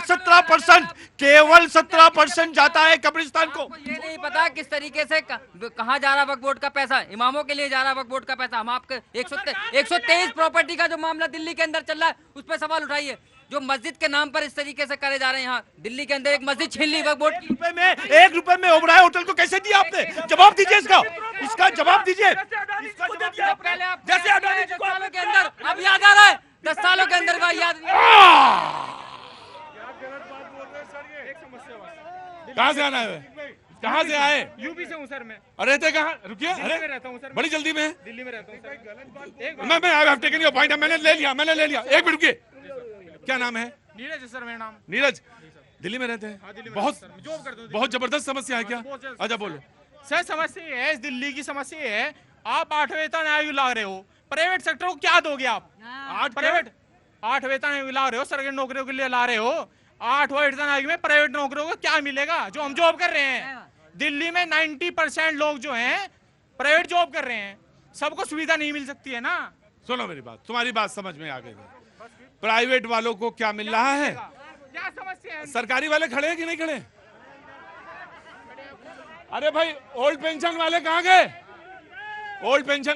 17% जाता है कब्रिस्तान को। ये नहीं पता किस तरीके से कहाँ जा रहा वक्फ बोर्ड का पैसा, इमामों के लिए जा रहा वक्फ बोर्ड का पैसा। हम आपके 123 प्रॉपर्टी का जो मामला दिल्ली के अंदर चल रहा है, उस पर सवाल उठाइए। जो मस्जिद के नाम पर इस तरीके से करे जा रहे हैं, यहाँ दिल्ली के अंदर एक मस्जिद छीन ली वक्फ बोर्ड की। ₹1 में ओबराय होटल को कैसे दिया आपने? जवाब दीजिए इसका जवाब दीजिए। पहले आप जैसे 10 सालों के अंदर, अब याद आ रहा है 10 सालों के अंदर का याद। कहाँ से आना है? कहाँ से आए? यूपी से हूँ सर मैं। अरे रहते कहाँ? रुकिए, अरे रहता हूँ सर, बड़ी जल्दी में। दिल्ली में रहता हूँ सर। मैं I have taken your point, मैंने ले लिया। एक मिनट रुकिए, क्या नाम है? नीरज सर मेरा नाम। नीरज, दिल्ली में रहते हैं? बहुत जबरदस्त समस्या है क्या? अच्छा बोलो सर। समस्या ये है, इस दिल्ली की समस्या ये है, आप 8 वेतन आयोग ला रहे हो, प्राइवेट सेक्टर को क्या दोगे आप? 8 वेतन आयोग ला रहे हो, सरकारी नौकरियों के लिए ला रहे हो। 8 वेतन आयोग में प्राइवेट नौकरियों को क्या मिलेगा जो हम जॉब कर रहे हैं? दिल्ली में 90% लोग जो हैं प्राइवेट जॉब कर रहे हैं, सबको सुविधा नहीं मिल सकती है ना। सुनो मेरी बात, तुम्हारी बात समझ में आ गई। प्राइवेट वालों को क्या मिल रहा है? क्या समस्या है? सरकारी वाले खड़े हैं कि नहीं खड़े? अरे भाई, ओल्ड पेंशन वाले कहाँ गए? ओल्ड पेंशन,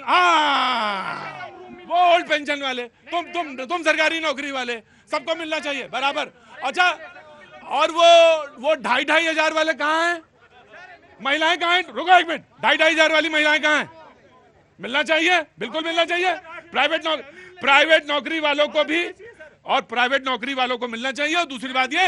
वो ओल्ड पेंशन वाले, तुम सरकारी नौकरी वाले, सबको मिलना चाहिए बराबर। अच्छा, और वो 2,500 हजार वाले कहाँ हैं? महिलाएं कहाँ हैं? रुको एक मिनट, 2,500 हजार वाली महिलाएं कहाँ हैं? मिलना चाहिए, बिल्कुल मिलना चाहिए। प्राइवेट नौकरी वालों को भी, और प्राइवेट नौकरी वालों को मिलना चाहिए। और दूसरी बात ये,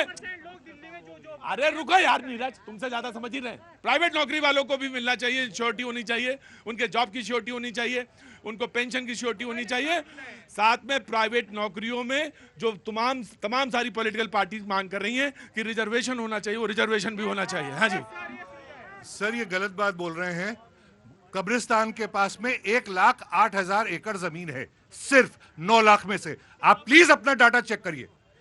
अरे रुको यार नीरज, तुमसे ज्यादा समझ ही रहे। प्राइवेट नौकरी वालों को भी मिलना चाहिए, श्योरिटी होनी चाहिए, उनके जॉब की श्योरिटी होनी चाहिए, उनको पेंशन की श्योरिटी होनी चाहिए। साथ में प्राइवेट नौकरियों में जो तमाम सारी पॉलिटिकल पार्टी मांग कर रही हैं कि रिजर्वेशन होना चाहिए, वो रिजर्वेशन भी होना चाहिए। हाँ जी सर, ये गलत बात बोल रहे हैं। कब्रिस्तान के पास में 1,08,000 एकड़ जमीन है, सिर्फ 9 लाख में से। आप प्लीज अपना डाटा चेक करिए।